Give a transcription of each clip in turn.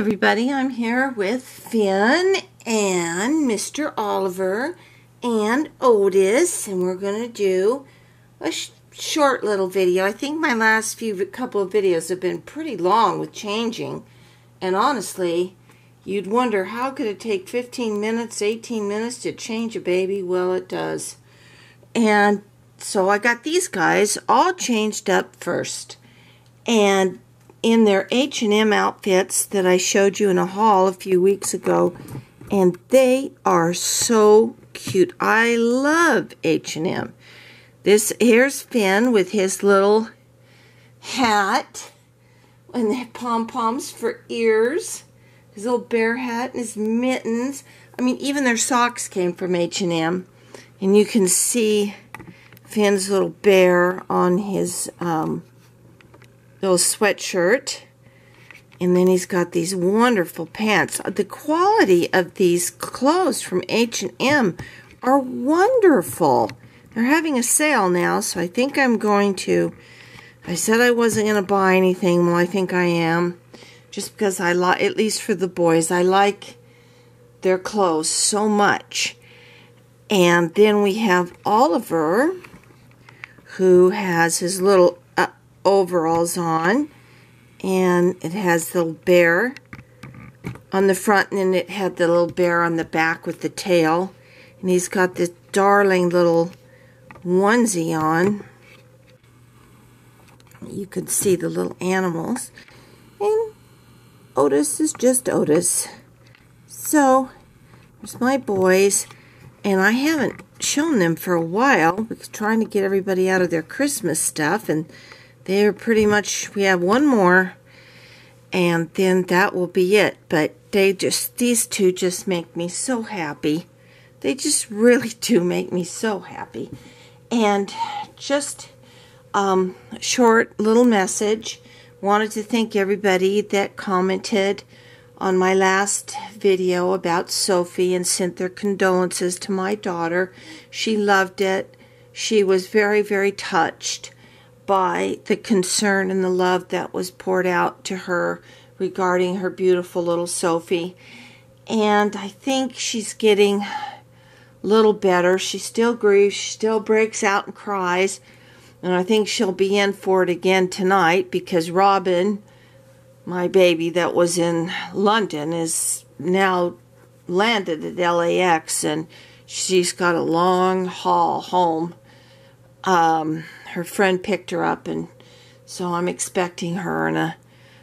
everybody, I'm here with Finn and Mr. Oliver and Otis, and we're going to do a short little video. I think my last couple of videos have been pretty long with changing, and honestly, you'd wonder how could it take 15 minutes, 18 minutes to change a baby? Well, it does. And so I got these guys all changed up first, and in their H&M outfits that I showed you in a haul a few weeks ago, and they are so cute. I love H&M. Here's Finn with his little hat and the pom-poms for ears, his little bear hat and his mittens. I mean, even their socks came from H&M, and you can see Finn's little bear on his little sweatshirt, and then he's got these wonderful pants. The quality of these clothes from H&M are wonderful. They're having a sale now, so I think I'm going to, I said I wasn't going to buy anything. Well, I think I am, just because I like, at least for the boys, I like their clothes so much. And then we have Oliver, who has his little overalls on, and it has the little bear on the front, and then it had the little bear on the back with the tail, and he's got this darling little onesie on. You could see the little animals, and Otis is just Otis. So there's my boys, and I haven't shown them for a while because trying to get everybody out of their Christmas stuff, and they're pretty much, we have one more, and then that will be it. But these two just make me so happy. They just really do make me so happy. And just short little message. Wanted to thank everybody that commented on my last video about Sophie and sent their condolences to my daughter. She loved it. She was very, very touched by the concern and the love that was poured out to her regarding her beautiful little Sophie. And I think she's getting a little better. She still grieves. She still breaks out and cries. And I think she'll be in for it again tonight, because Robin, my baby that was in London, is now landed at LAX, and she's got a long haul home. Her friend picked her up, and so I'm expecting her in a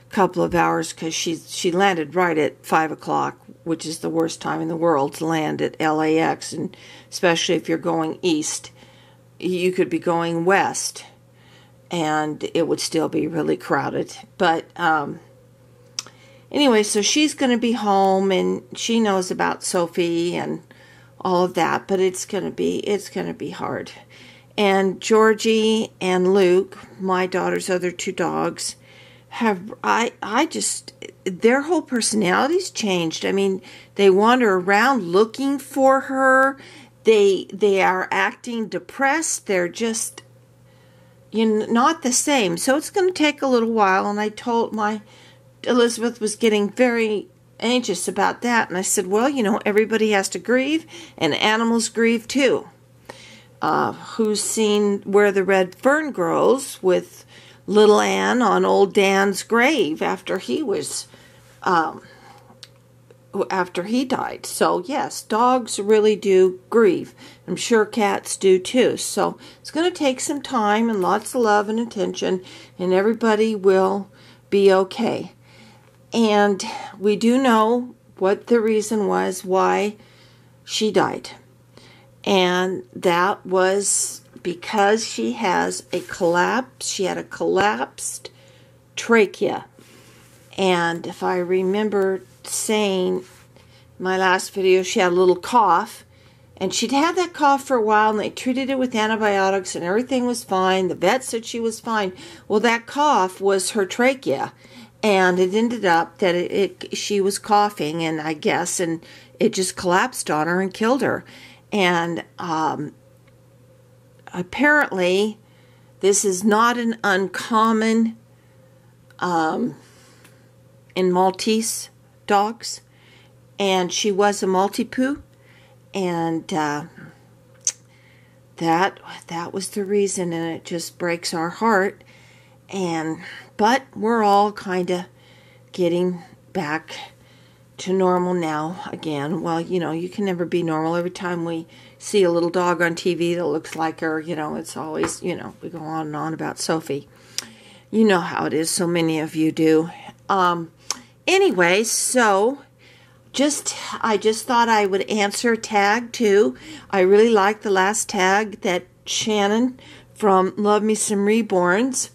couple of hours, because she landed right at 5 o'clock, which is the worst time in the world to land at LAX, and especially if you're going east. You could be going west, and it would still be really crowded. But anyway, so she's going to be home, and she knows about Sophie and all of that, but it's going to be hard. And Georgie and Luke, my daughter's other two dogs, their whole personalities changed. I mean, they wander around looking for her. They are acting depressed. They're just, not the same. So it's going to take a little while. And I told Elizabeth was getting very anxious about that. And I said, well, everybody has to grieve, and animals grieve too. Who's seen Where the Red Fern Grows with little Ann on old Dan's grave after he died. So yes, dogs really do grieve. I'm sure cats do too. So it's going to take some time and lots of love and attention, and everybody will be okay. And we do know what the reason was why she died. And that was because she had a collapsed trachea. And if I remember saying in my last video, she had a little cough, and she'd had that cough for a while, and they treated it with antibiotics, and everything was fine. The vet said she was fine. Well, that cough was her trachea, and it ended up that she was coughing, and I guess, and it just collapsed on her and killed her. And apparently, this is not an uncommon in Maltese dogs, and she was a Maltipoo, and that was the reason, and it just breaks our heart. But we're all kind of getting back to normal now again. Well, you know, you can never be normal. Every time we see a little dog on TV that looks like her, you know, it's always, you know, we go on and on about Sophie. You know how it is. So many of you do. Anyway, so I just thought I would answer tag 2. I really liked the last tag that Shannon from Love Me Some Reborns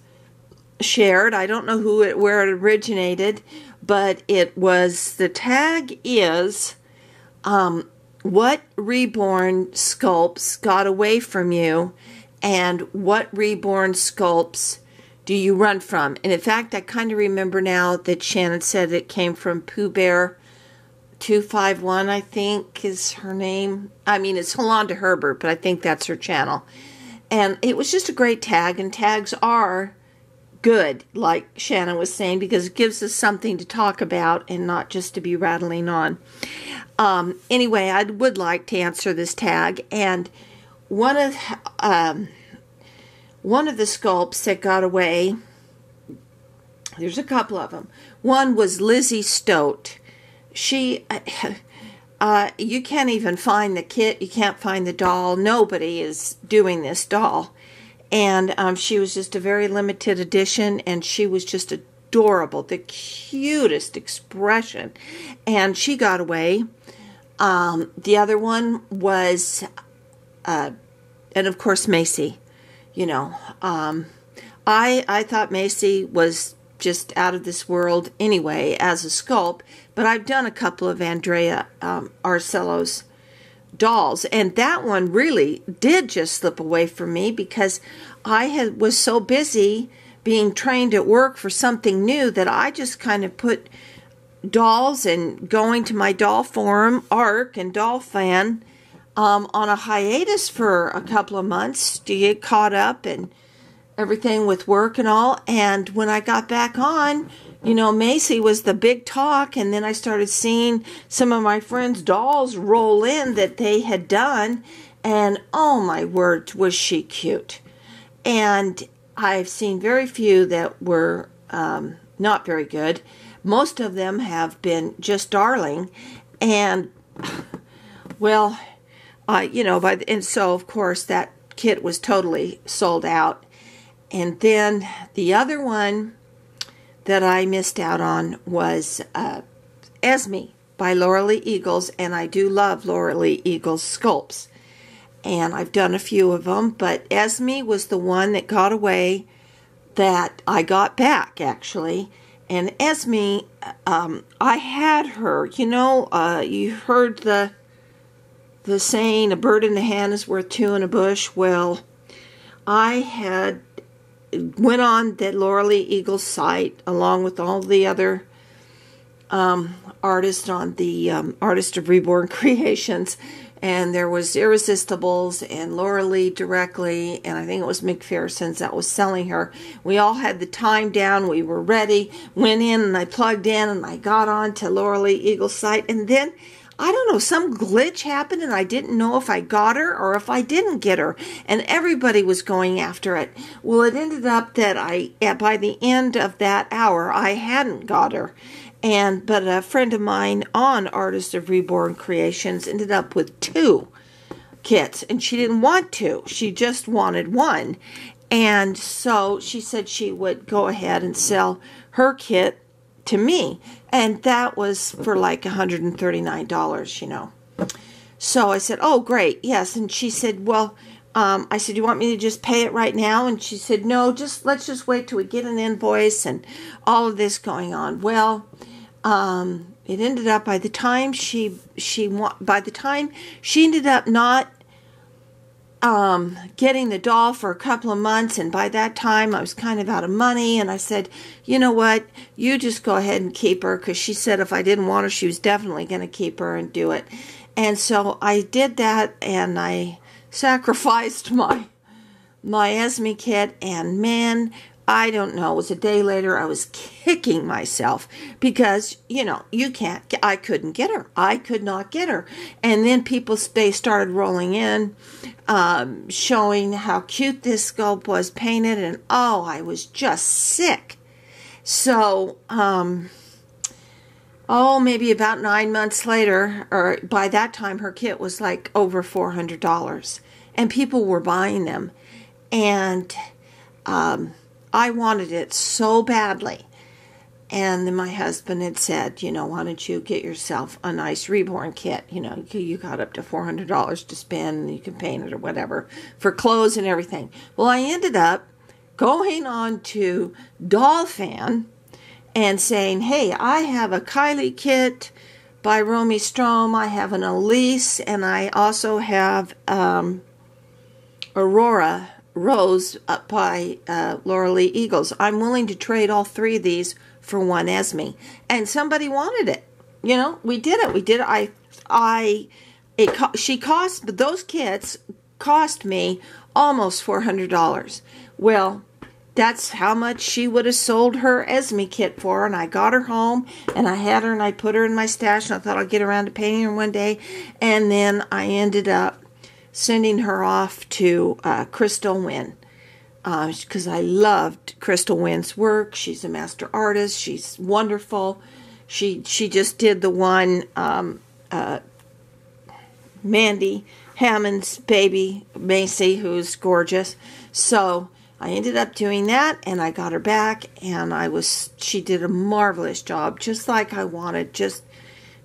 shared. I don't know where it originated, but it was, the tag is, what reborn sculpts got away from you, and what reborn sculpts do you run from? And in fact, I kind of remember now that Shannon said it came from Poohbear253, I think is her name. I mean, it's Holanda Herbert, but I think that's her channel. And it was just a great tag, and tags are good, like Shannon was saying, because it gives us something to talk about and not just to be rattling on. Anyway, I would like to answer this tag, and one of the sculpts that got away, there's a couple of them. One was Lizzie Stote. She, you can't even find the kit, you can't find the doll. Nobody is doing this doll. And she was just a very limited edition, and she was just adorable, the cutest expression. And she got away. The other one was, and of course, Macy. You know, I thought Macy was just out of this world anyway as a sculpt, but I've done a couple of Andrea Arcello's dolls, and that one really did just slip away from me because I was so busy being trained at work for something new that I just kind of put dolls and going to my doll forum, ARC and Doll Fan, on a hiatus for a couple of months to get caught up and everything with work and all. And when I got back on, you know, Macy was the big talk, and then I started seeing some of my friends' dolls roll in that they had done, and oh my word, was she cute. And I've seen very few that were not very good. Most of them have been just darling, and well, you know, and so of course that kit was totally sold out. And then the other one that I missed out on was Esme by Laura Lee Eagles, and I do love Laura Lee Eagles sculpts. And I've done a few of them, but Esme was the one that got away that I got back, actually. And Esme, I had her, you know, you heard the saying, a bird in the hand is worth two in a bush. Well, I went on that Laura Lee Eagles site along with all the other artists on the Artist of Reborn Creations, and there was Irresistibles and Laura Lee directly, and I think it was McPherson's that was selling her. We all had the time down, we were ready, went in and I plugged in and I got on to Laura Lee Eagles site, and then I don't know, some glitch happened and I didn't know if I got her or if I didn't get her. And everybody was going after it. Well, it ended up that by the end of that hour, I hadn't got her. But a friend of mine on Artist of Reborn Creations ended up with 2 kits. And she didn't want 2. She just wanted 1. And so she said she would go ahead and sell her kit to me, and that was for like $139, you know. So I said, oh great, yes. And she said, well, I said, you want me to just pay it right now? And she said, no, let's just wait till we get an invoice and all of this going on. Well, it ended up by the time she ended up not getting the doll for a couple of months, and by that time I was kind of out of money, and I said, you know what, you just go ahead and keep her, because she said if I didn't want her, she was definitely going to keep her and do it. And so I did that, and I sacrificed my Esme kit, and man, I don't know, it was a day later, I was kicking myself because, you know, I couldn't get her. I could not get her. And then they started rolling in, showing how cute this sculpt was painted, and oh, I was just sick. So, maybe about 9 months later, or by that time, her kit was like over $400, and people were buying them. And, I wanted it so badly. And then my husband had said, you know, why don't you get yourself a nice reborn kit? You know, you got up to $400 to spend, and you can paint it or whatever for clothes and everything. Well, I ended up going on to Dollfan and saying, hey, I have a Kylie kit by Romy Strom. I have an Elise, and I also have Aurora Rose up by Laura Lee Eagles. I'm willing to trade all three of these for one Esme. And somebody wanted it. You know, we did it. But those kits cost me almost $400. Well, that's how much she would have sold her Esme kit for. And I got her home, and I had her, and I put her in my stash, and I thought I'd get around to painting her one day. And then I ended up sending her off to Crystal Wynn, because I loved Crystal Wynn's work. She's a master artist. She's wonderful. She just did the one Mandy Hammond's baby, Macy, who's gorgeous. So I ended up doing that, and I got her back, and she did a marvelous job, just like I wanted. Just,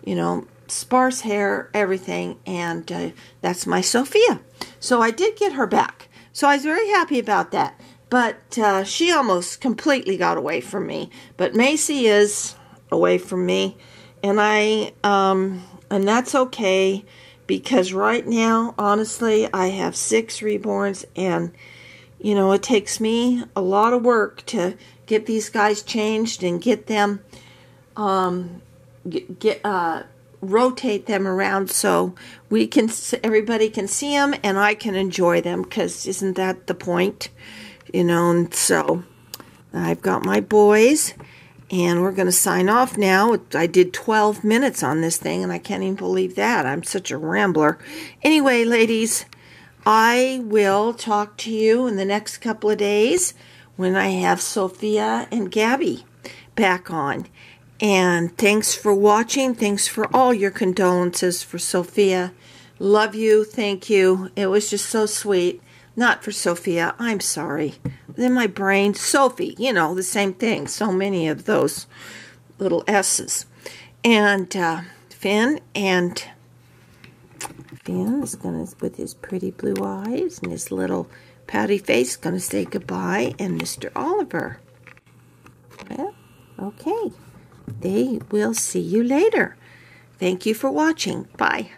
you know, sparse hair, everything, and that's my Sophia. So I did get her back. So I was very happy about that. But she almost completely got away from me. But Macy is away from me, and and that's okay, because right now, honestly, I have 6 reborns, and you know, it takes me a lot of work to get these guys changed and get them rotate them around so everybody can see them and I can enjoy them, because isn't that the point? You know, and so I've got my boys, and we're going to sign off now. I did 12 minutes on this thing, and I can't even believe that. I'm such a rambler. Anyway, ladies, I will talk to you in the next couple of days when I have Sophia and Gabby back on. And thanks for watching. Thanks for all your condolences for Sophia. Love you. Thank you. It was just so sweet. Not for Sophia. I'm sorry. In my brain, Sophie, you know, the same thing. So many of those little S's. And Finn is going to, with his pretty blue eyes and his little pouty face, going to say goodbye. And Mr. Oliver. Well, okay. They will see you later. Thank you for watching. Bye.